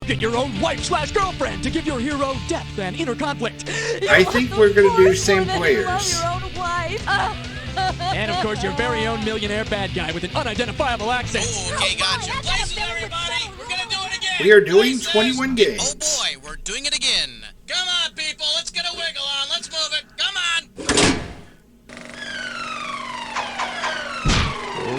get your own wife/girlfriend to give your hero depth and inner conflict. I think we're going to do same players. And, of course, your very own millionaire bad guy with an unidentifiable accent. Oh, okay, gotcha. Places, everybody. We're going to do it again. We are doing 21 games. Oh, boy, we're doing it again. Come on, people. Let's get a wiggle on. Let's move it. Come on.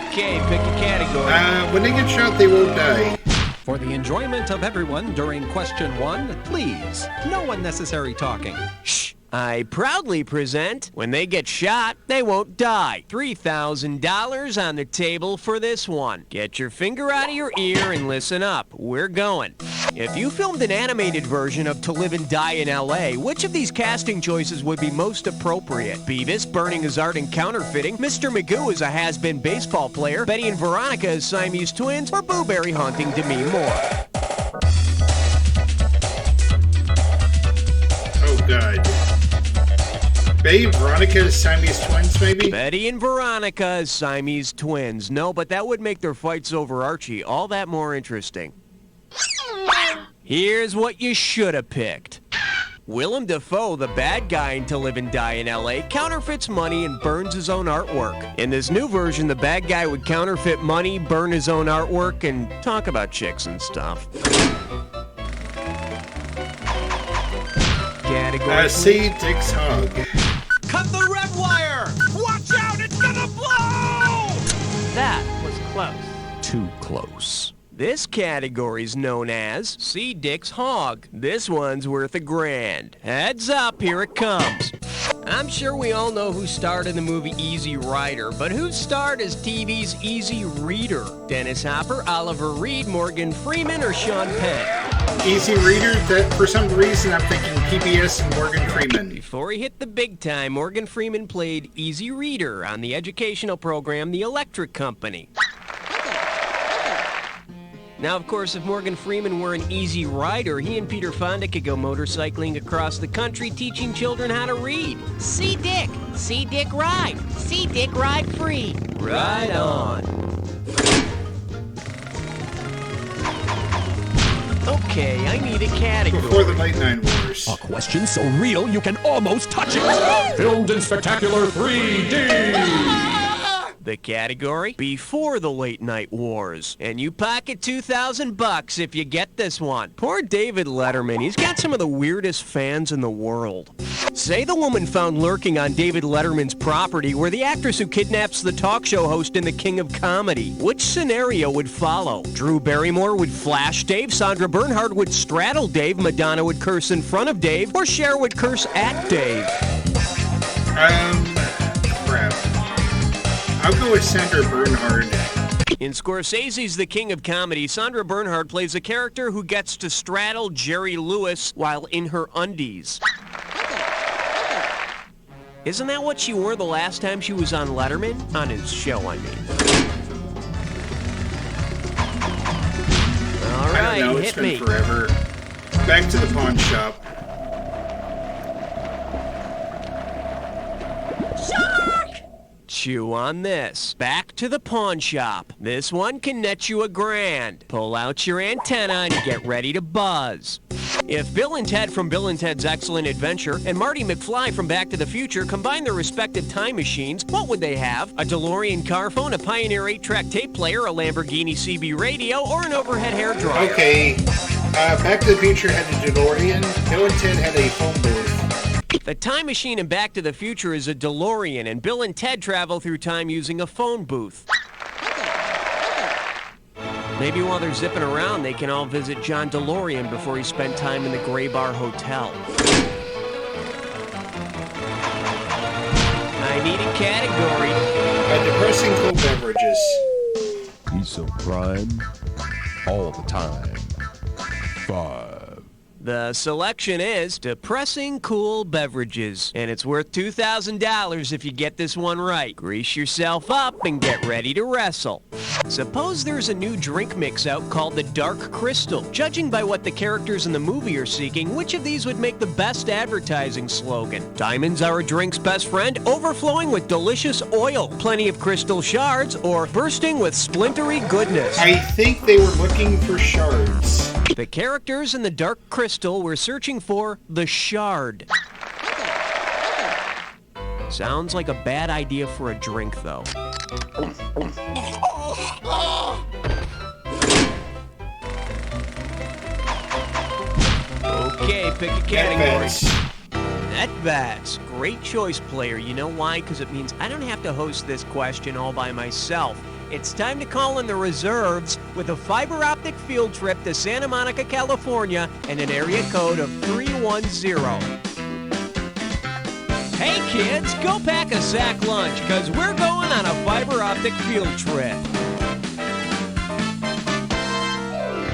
Okay, pick a category. When they get shot, they won't die. For the enjoyment of everyone during question 1, please, no unnecessary talking. Shh. I proudly present, when they get shot, they won't die. $3,000 on the table for this one. Get your finger out of your ear and listen up. We're going. If you filmed an animated version of To Live and Die in L.A., which of these casting choices would be most appropriate? Beavis burning his art in counterfeiting, Mr. Magoo as a has-been baseball player, Betty and Veronica as Siamese twins, or Boo Berry haunting Demi Moore? Oh, God. Betty and Veronica as Siamese twins, maybe? Betty and Veronica as Siamese twins. No, but that would make their fights over Archie all that more interesting. Here's what you should have picked. Willem Dafoe, the bad guy in To Live and Die in L.A., counterfeits money and burns his own artwork. In this new version, the bad guy would counterfeit money, burn his own artwork, and talk about chicks and stuff. Category C. Dick's Hog. Cut the red wire! Watch out, it's gonna blow! That was close. Too close. This category's known as See Dick's Hog. This one's worth $1,000. Heads up, here it comes. I'm sure we all know who starred in the movie Easy Rider, but who starred as TV's Easy Reader? Dennis Hopper, Oliver Reed, Morgan Freeman, or Sean Penn? Easy Reader, that for some reason I'm thinking PBS and Morgan Freeman. Before he hit the big time, Morgan Freeman played Easy Reader on the educational program The Electric Company. Now, of course, if Morgan Freeman were an easy rider, he and Peter Fonda could go motorcycling across the country teaching children how to read. See Dick ride. See Dick ride free. Ride on. Okay, I need a category. Before the Late Night Wars. A question so real you can almost touch it. Filmed in spectacular 3D. The category, Before the Late Night Wars. And you pocket $2,000 if you get this one. Poor David Letterman, he's got some of the weirdest fans in the world. Say the woman found lurking on David Letterman's property were the actress who kidnaps the talk show host in The King of Comedy. Which scenario would follow? Drew Barrymore would flash Dave, Sandra Bernhard would straddle Dave, Madonna would curse in front of Dave, or Cher would curse at Dave? Crap. I'll go with Sandra Bernhard. In Scorsese's The King of Comedy, Sandra Bernhard plays a character who gets to straddle Jerry Lewis while in her undies. Isn't that what she wore the last time she was on Letterman? On his show, I mean. All right, I don't know, it's hit been me. forever. Back to the pawn shop. Chew on this. Back to the pawn shop. This one can net you $1,000. Pull out your antenna and get ready to buzz. If Bill and Ted from Bill and Ted's Excellent Adventure and Marty McFly from Back to the Future combine their respective time machines, what would they have? A DeLorean car phone, a Pioneer 8-track tape player, a Lamborghini CB radio, or an overhead hairdryer? Okay. Back to the Future had a DeLorean. Bill and Ted had a phone booth. The time machine in Back to the Future is a DeLorean, and Bill and Ted travel through time using a phone booth. Maybe while they're zipping around, they can all visit John DeLorean before he spent time in the Gray Bar Hotel. I need a category. Depressing cold beverages. Piece of crime all the time. 5. The selection is Depressing Cool Beverages, and it's worth $2,000 if you get this one right. Grease yourself up and get ready to wrestle. Suppose there's a new drink mix out called the Dark Crystal. Judging by what the characters in the movie are seeking, which of these would make the best advertising slogan? Diamonds are a drink's best friend, overflowing with delicious oil, plenty of crystal shards, or bursting with splintery goodness? I think they were looking for shards. The characters in the Dark Crystal were searching for the Shard. Sounds like a bad idea for a drink, though. Okay, pick a category. NetBets. Great choice, player. You know why? Because it means I don't have to host this question all by myself. It's time to call in the reserves with a fiber optic field trip to Santa Monica, California, and an area code of 310. Hey kids, go pack a sack lunch, because we're going on a fiber optic field trip.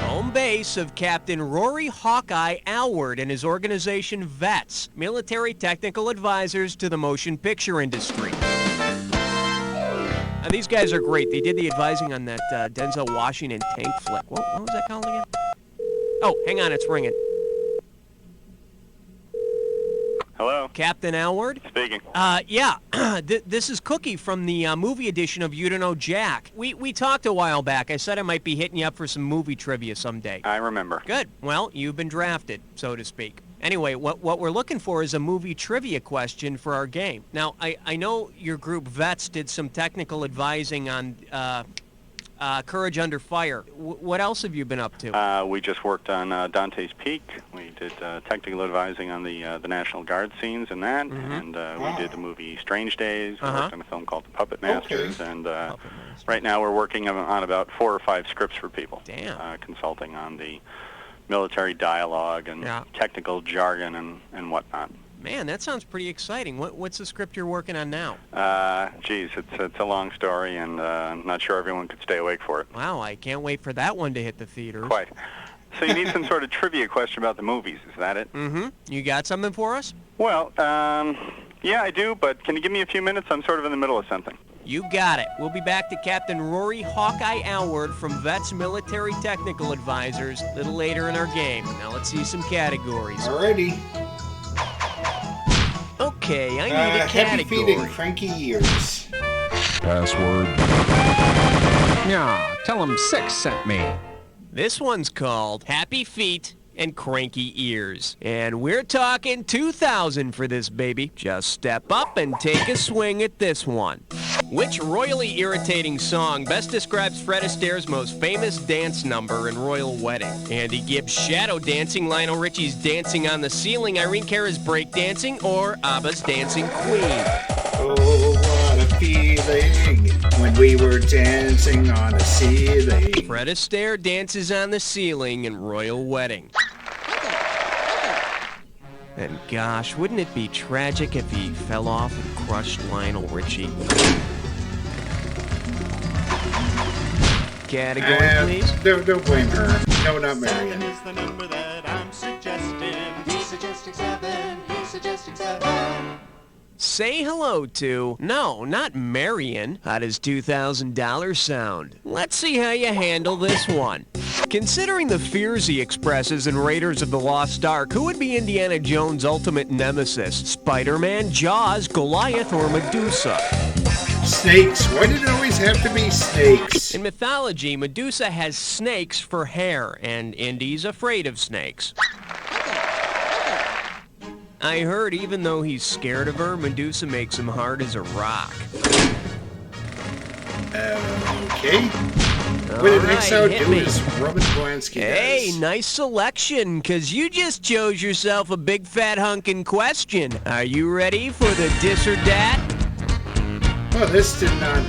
Home base of Captain Rory Hawkeye Alward and his organization VETS, Military Technical Advisors to the Motion Picture Industry. Now, these guys are great. They did the advising on that Denzel Washington tank flick. What was that called again? Oh, hang on, it's ringing. Hello? Captain Alward? Speaking. Yeah. This is Cookie from the movie edition of You Don't Know Jack. We talked a while back. I said I might be hitting you up for some movie trivia someday. I remember. Good. Well, you've been drafted, so to speak. Anyway, what we're looking for is a movie trivia question for our game. Now, I know your group VETS did some technical advising on Courage Under Fire. What else have you been up to? We just worked on Dante's Peak. We did technical advising on the National Guard scenes and that, and we did the movie Strange Days. We worked on a film called The Puppet Masters, and right now we're working on about 4 or 5 scripts for people. Damn. Consulting on the military dialogue and technical jargon and whatnot. Man, that sounds pretty exciting. What's the script you're working on now? Geez, it's a long story, and I'm not sure everyone could stay awake for it. Wow, I can't wait for that one to hit the theaters. Quite. So you need some sort of trivia question about the movies, is that it? Mm-hmm. You got something for us? Well, yeah, I do, but can you give me a few minutes? I'm sort of in the middle of something. You got it. We'll be back to Captain Rory Hawkeye Alward from VETS Military Technical Advisors a little later in our game. Now let's see some categories. Alrighty. Okay, I need a Happy category. feet and cranky ears. Password. Yeah, tell him 6 sent me. This one's called Happy Feet and Cranky Ears. And we're talking 2,000 for this baby. Just step up and take a swing at this one. Which royally irritating song best describes Fred Astaire's most famous dance number in Royal Wedding? Andy Gibbs' shadow dancing, Lionel Richie's Dancing on the Ceiling, Irene Cara's break dancing, or ABBA's Dancing Queen? Oh, what a feeling when we were dancing on the ceiling. Fred Astaire dances on the ceiling in Royal Wedding. And gosh, wouldn't it be tragic if he fell off and crushed Lionel Richie? Category, please. Don't blame her. No, not Marion. Is the number that I'm suggesting. He's suggesting 7. He's suggesting 7. Say hello to... No, not Marion. How does $2,000 sound? Let's see how you handle this one. Considering the fears he expresses in Raiders of the Lost Ark, who would be Indiana Jones' ultimate nemesis? Spider-Man, Jaws, Goliath, or Medusa? Snakes. Why did it always have to be snakes? In mythology, Medusa has snakes for hair, and Indy's afraid of snakes. I heard even though he's scared of her, Medusa makes him hard as a rock. Okay. What the next out do is Roman Polanski. Hey, nice selection, because you just chose yourself a big fat hunkin' question. Are you ready for the dis or dat? Well, this did not,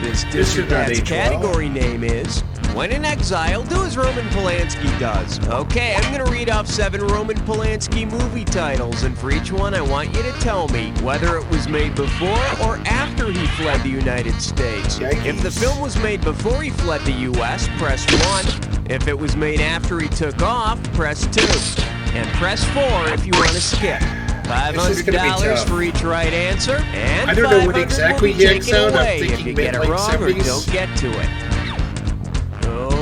This dis or dat's category name is When in Exile, do as Roman Polanski does. Okay, I'm going to read off 7 Roman Polanski movie titles, and for each one I want you to tell me whether it was made before or after he fled the United States. Yikes. If the film was made before he fled the U.S., press 1. If it was made after he took off, press 2. And press 4 if you want to skip. $500 for each right answer, and I don't know what $500 exactly will be yanks taken out. I'm away if thinking you get it mid-late wrong or 70s. don't get to it.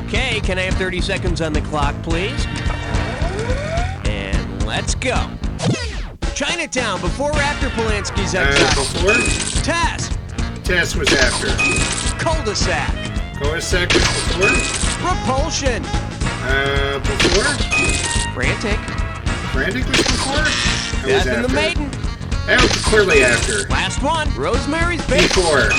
Okay, can I have 30 seconds on the clock, please? And let's go. Chinatown, before or after Polanski's Exile? Before? Test. Test was after. Cul-de-sac. Cul-de-sac was before? Repulsion. Before? Frantic. Frantic was before? Death in the Maiden. That was clearly after. Last one. Rosemary's Baby. Before.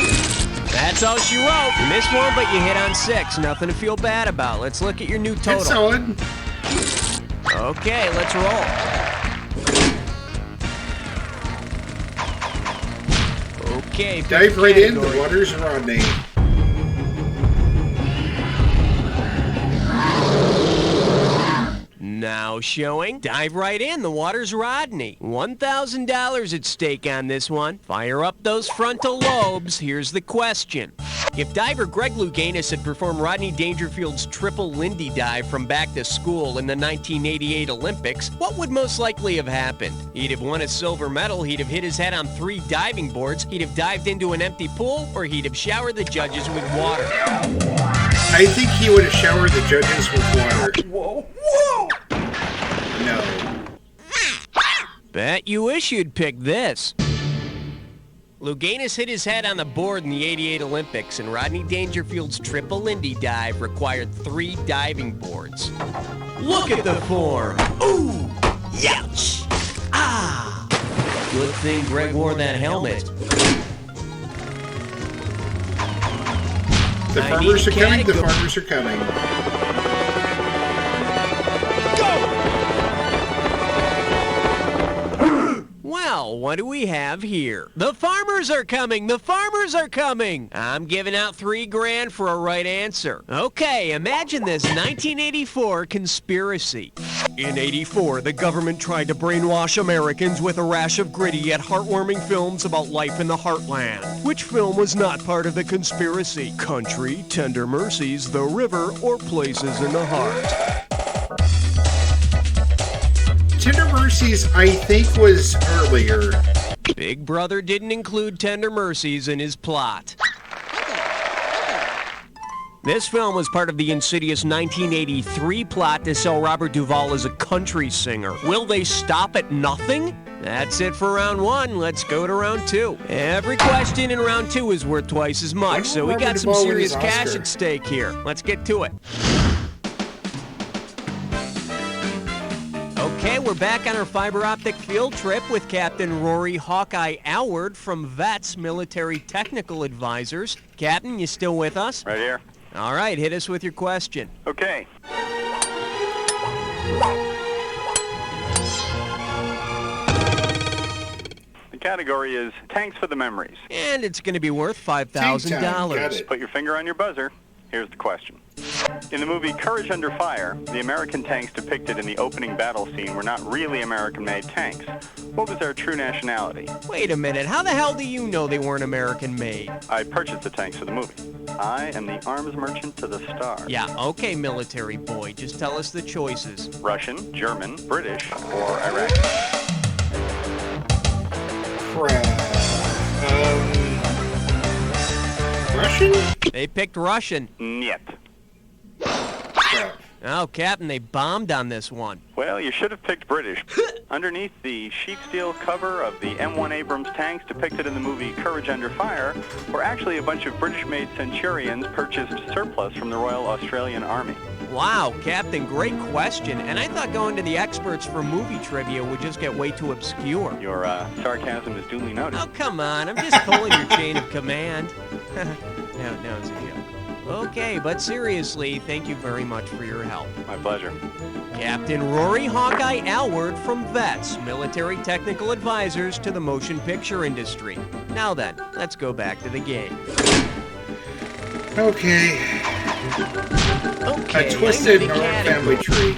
That's all she wrote. You missed one, but you hit on 6. Nothing to feel bad about. Let's look at your new total. It's solid. Okay, let's roll. Okay, dive right in. The category. water's Rodney. Now showing, dive right in, the water's Rodney. $1,000 at stake on this one. Fire up those frontal lobes. Here's the question. If diver Greg Louganis had performed Rodney Dangerfield's triple Lindy dive from back to school in the 1988 Olympics, what would most likely have happened? He'd have won a silver medal, he'd have hit his head on 3 diving boards, he'd have dived into an empty pool, or he'd have showered the judges with water. I think he would have showered the judges with water. Whoa, whoa! No. Bet you wish you'd picked this. Louganis hit his head on the board in the '88 Olympics, and Rodney Dangerfield's triple Lindy dive required 3 diving boards. Look at the form. Ooh! Youch! Ah! Good thing Greg wore that helmet. The farmers are coming. The farmers are coming. Well, what do we have here? The farmers are coming! The farmers are coming! I'm giving out $3,000 for a right answer. Okay, imagine this 1984 conspiracy. In '84, the government tried to brainwash Americans with a rash of gritty yet heartwarming films about life in the heartland. Which film was not part of the conspiracy? Country, Tender Mercies, The River, or Places in the Heart? Tender Mercies, I think, was earlier. Big Brother didn't include Tender Mercies in his plot. This film was part of the insidious 1983 plot to sell Robert Duvall as a country singer. Will they stop at nothing? That's it for round 1. Let's go to round 2. Every question in round 2 is worth twice as much, so we got some serious cash at stake here. Let's get to it. Okay, we're back on our fiber optic field trip with Captain Rory Hawkeye Alward from VETS Military Technical Advisors. Captain, you still with us? Right here. All right, hit us with your question. Okay. The category is Tanks for the Memories. And it's going to be worth $5,000. Put your finger on your buzzer. Here's the question. In the movie Courage Under Fire, the American tanks depicted in the opening battle scene were not really American-made tanks. What was their true nationality? Wait a minute, how the hell do you know they weren't American-made? I purchased the tanks for the movie. I am the arms merchant to the stars. Yeah, okay, military boy, just tell us the choices. Russian, German, British, or Iraqi. Russian? They picked Russian. Niet. Oh, Captain, they bombed on this one. Well, you should have picked British. Underneath the sheep steel cover of the M1 Abrams tanks depicted in the movie Courage Under Fire were actually a bunch of British-made Centurions purchased surplus from the Royal Australian Army. Wow, Captain, great question. And I thought going to the experts for movie trivia would just get way too obscure. Your sarcasm is duly noted. Oh, come on, I'm just pulling your chain of command. No, it's a joke. Okay, but seriously, thank you very much for your help. My pleasure. Captain Rory Hawkeye Alward from VETS, Military Technical Advisors to the motion picture industry. Now then, let's go back to the game. Okay. A twisted North family tree.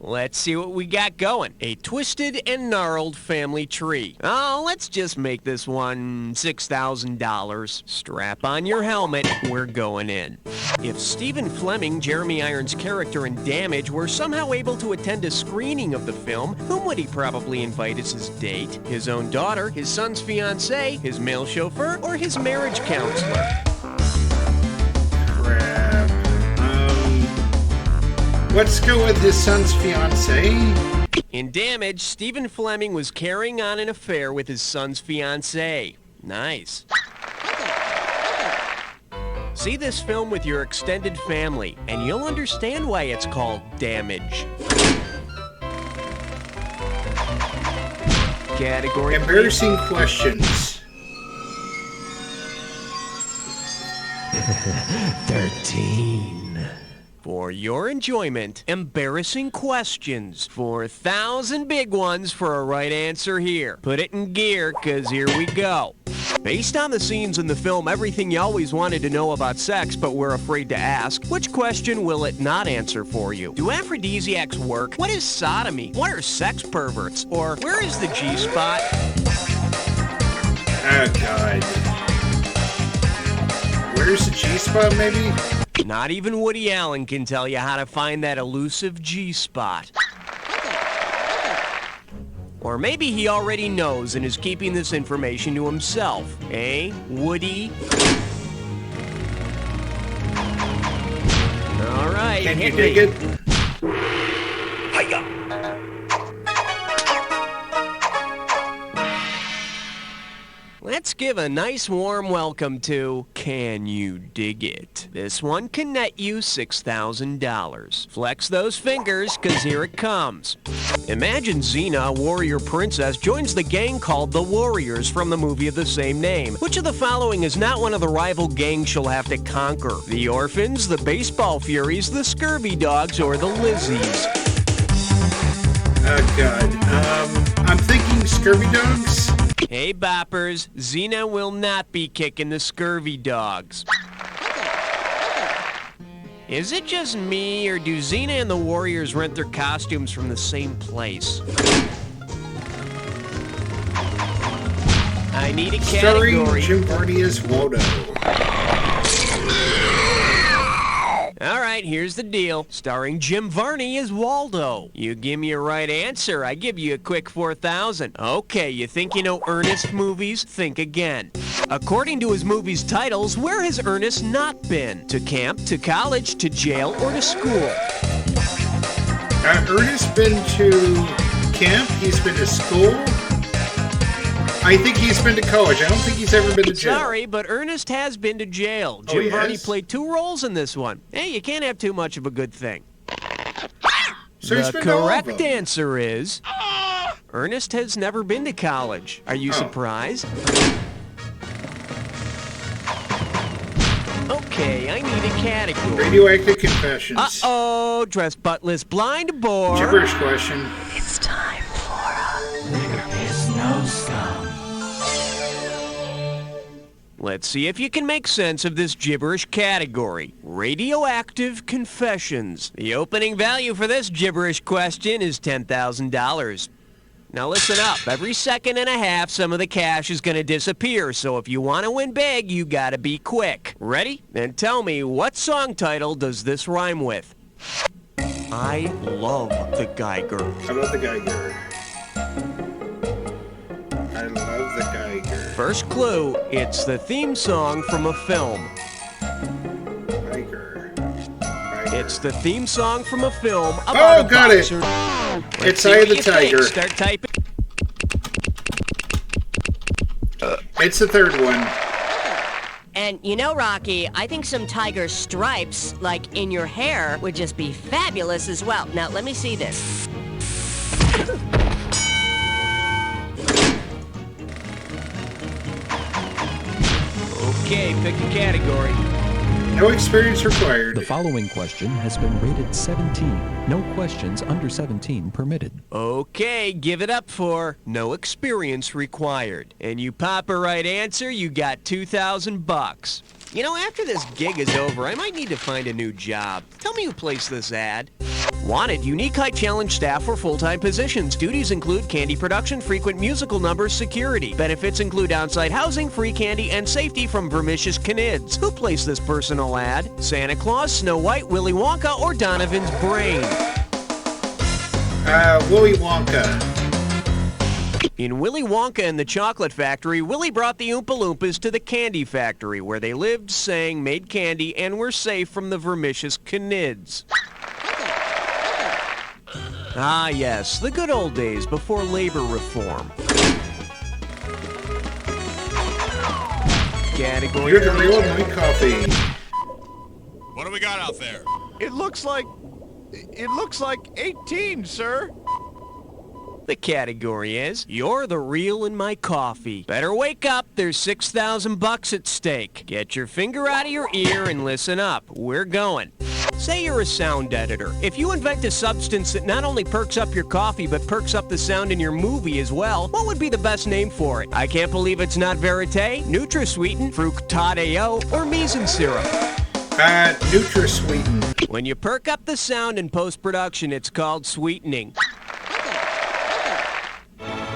Let's see what we got going. A twisted and gnarled family tree. Oh, let's just make this one $6,000. Strap on your helmet, we're going in. If Stephen Fleming, Jeremy Irons' character in Damage, were somehow able to attend a screening of the film, whom would he probably invite as his date? His own daughter, his son's fiancée, his male chauffeur, or his marriage counselor? Let's go with his son's fiancée. In Damage, Stephen Fleming was carrying on an affair with his son's fiancée. Nice. See this film with your extended family, and you'll understand why it's called Damage. Category. Embarrassing questions. 13. For your enjoyment, embarrassing questions. 4,000 big ones for a right answer here. Put it in gear, cause here we go. Based on the scenes in the film Everything You Always Wanted to Know About Sex But Were Afraid to Ask, which question will it not answer for you? Do aphrodisiacs work? What is sodomy? What are sex perverts? Or where is the G-spot? Oh, God. Where's the G-spot, maybe? Not even Woody Allen can tell you how to find that elusive G-spot. Or maybe he already knows and is keeping this information to himself. Eh, Woody? All right, Can you hit dig me. it? Let's give a nice warm welcome to Can You Dig It? This one can net you $6,000. Flex those fingers, cause here it comes. Imagine Xena, a warrior princess, joins the gang called the Warriors from the movie of the same name. Which of the following is not one of the rival gangs she'll have to conquer? The Orphans, the Baseball Furies, the Scurvy Dogs, or the Lizzies? Oh, God. I'm thinking Scurvy Dogs. Hey, boppers, Xena will not be kicking the Scurvy Dogs. Is it just me, or do Xena and the Warriors rent their costumes from the same place? I need a category. Starring Jim Varney as Waldo. All right, here's the deal. Starring Jim Varney as Waldo. You give me a right answer, I give you a quick 4,000. Okay, you think you know Ernest movies? Think again. According to his movie's titles, where has Ernest not been? To camp, to college, to jail, or to school? Ernest been to camp. He's been to school. I think he's been to college. I don't think he's ever been to jail. Sorry, but Ernest has been to jail. Oh, Jim Varney yes? played 2 roles in this one. Hey, you can't have too much of a good thing. So he's The been to all of correct them. answer is Ernest has never been to college. Are you surprised? Okay, I need a category. Radioactive Confessions. Uh-oh, dress buttless blind boar. Gibberish question. It's time for a There Is No Scum. Let's see if you can make sense of this gibberish category. Radioactive Confessions. The opening value for this gibberish question is $10,000. Now listen up. Every second and a half, some of the cash is going to disappear, so if you want to win big, you got to be quick. Ready? Then tell me, what song title does this rhyme with? I love the Geiger. I love the Geiger. I love the Geiger. First clue, it's the theme song from a film. Geiger. It's the theme song from a film about a got it. boxer. It's See Eye what of the you think. Tiger. Start typing. It's the third one. And you know, Rocky, I think some tiger stripes, like in your hair, would just be fabulous as well. Now, let me see this. Okay, pick a category. No experience required. The following question has been rated 17. No questions under 17 permitted. Okay, give it up for no experience required. And you pop a right answer, you got $2,000. You know, after this gig is over, I might need to find a new job. Tell me who placed this ad. Wanted, unique height challenge staff for full-time positions. Duties include candy production, frequent musical numbers, security. Benefits include on-site housing, free candy, and safety from vermicious canids. Who placed this personal ad? Santa Claus, Snow White, Willy Wonka, or Donovan's brain? Willy Wonka. In Willy Wonka and the Chocolate Factory, Willy brought the Oompa Loompas to the candy factory, where they lived, sang, made candy, and were safe from the vermicious canids. Ah, yes, the good old days before labor reform. Category. You're the real my coffee. What do we got out there? It looks like 18, sir. The category is, you're the real in my coffee. Better wake up, there's 6,000 bucks at stake. Get your finger out of your ear and listen up. We're going. Say you're a sound editor. If you invent a substance that not only perks up your coffee, but perks up the sound in your movie as well, what would be the best name for it? I can't believe it's not Verite, NutraSweeten, Fructadeo, or Mise syrup. NutraSweeten. When you perk up the sound in post-production, it's called sweetening.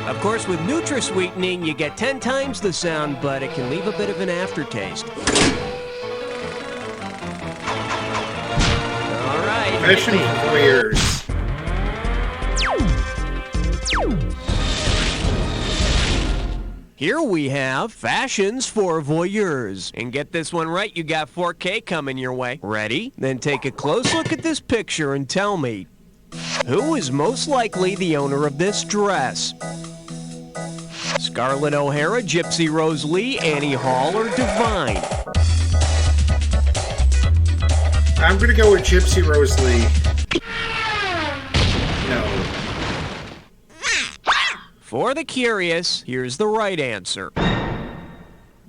Of course, with NutraSweetening, you get 10 times the sound, but it can leave a bit of an aftertaste. All right. Fashion voyeurs. Here we have Fashions for Voyeurs. And get this one right, you got 4K coming your way. Ready? Then take a close look at this picture and tell me, who is most likely the owner of this dress? Scarlett O'Hara, Gypsy Rose Lee, Annie Hall, or Divine? I'm gonna go with Gypsy Rose Lee. No. For the curious, here's the right answer.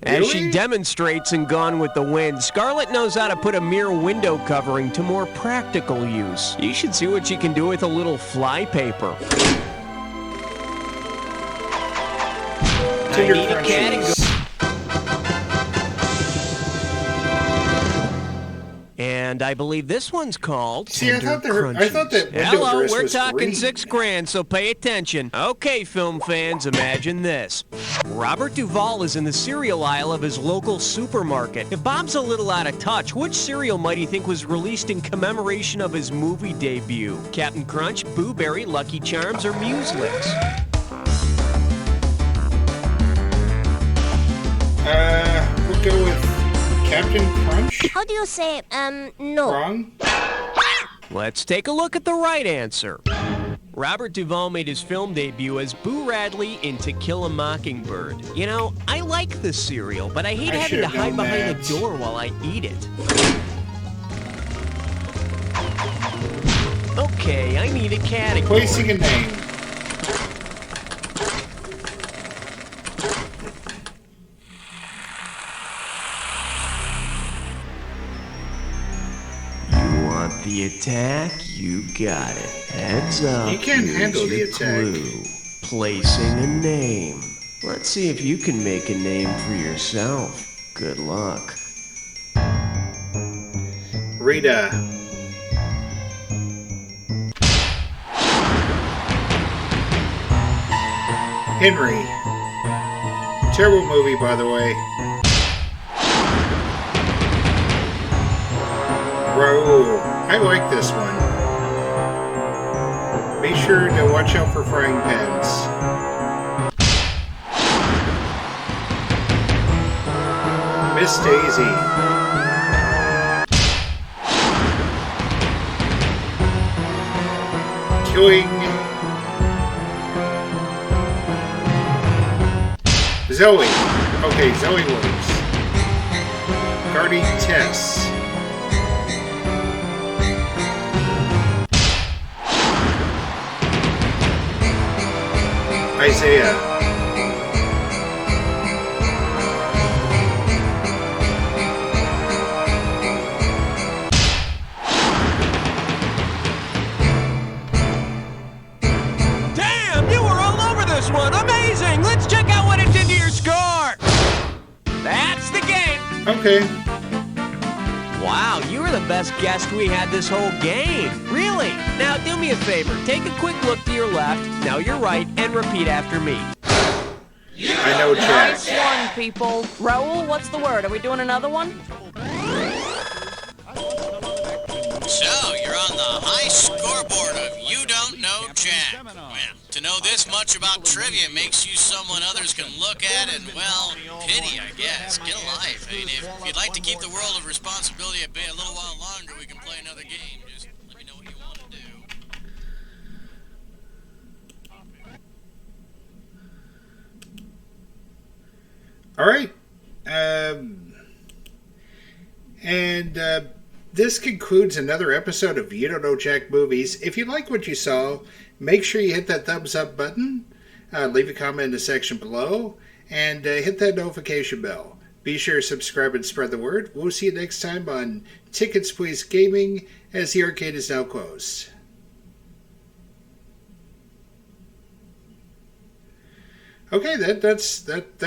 As she demonstrates in Gone with the Wind, Scarlett knows how to put a mere window covering to more practical use. You should see what she can do with a little fly paper. I need a category. And I believe this one's called Tender Crunchies. I thought that window Hello, dress we're was talking green. $6,000, so pay attention. Okay, film fans, imagine this. Robert Duvall is in the cereal aisle of his local supermarket. If Bob's a little out of touch, which cereal might he think was released in commemoration of his movie debut? Captain Crunch, Boo Berry, Lucky Charms, or Mueslix? We'll go with Captain Crunch. How do you say, no? Wrong. Let's take a look at the right answer. Robert Duvall made his film debut as Boo Radley in To Kill a Mockingbird. You know, I like this cereal, but I hate having to hide behind the door while I eat it. Okay, I need a category. Placing a name. The attack, you got it. Heads up. You can't handle the attack. Clue. Placing a name. Let's see if you can make a name for yourself. Good luck. Rita. Henry. Terrible movie, by the way. Raoul. I like this one. Be sure to watch out for frying pans. Miss Daisy. Killing Zoe. Okay, Zoe works. Guarding Tess. Isaiah. Damn, you were all over this one. Amazing. Let's check out what it did to your score. That's the game. Okay. Wow, you were the best guest we had this whole game. Really? Now, do me a favor. Take a quick look to your left, now your right, and repeat after me. I know Jack. Nice one, people. Raoul, what's the word? Are we doing another one? So, you're on the high scoreboard of You Don't Know Jack. Well, to know this much about trivia makes you someone others can look at and, well, pity, I guess. Get a life. I mean, if you'd like to keep the world of responsibility at bay a little while longer, we can play another game. Just let me know what you want to do. All right. This concludes another episode of You Don't Know Jack Movies. If you like what you saw, make sure you hit that thumbs up button, leave a comment in the section below, and hit that notification bell. Be sure to subscribe and spread the word. We'll see you next time on Tickets Please Gaming, as the arcade is now closed. Okay, that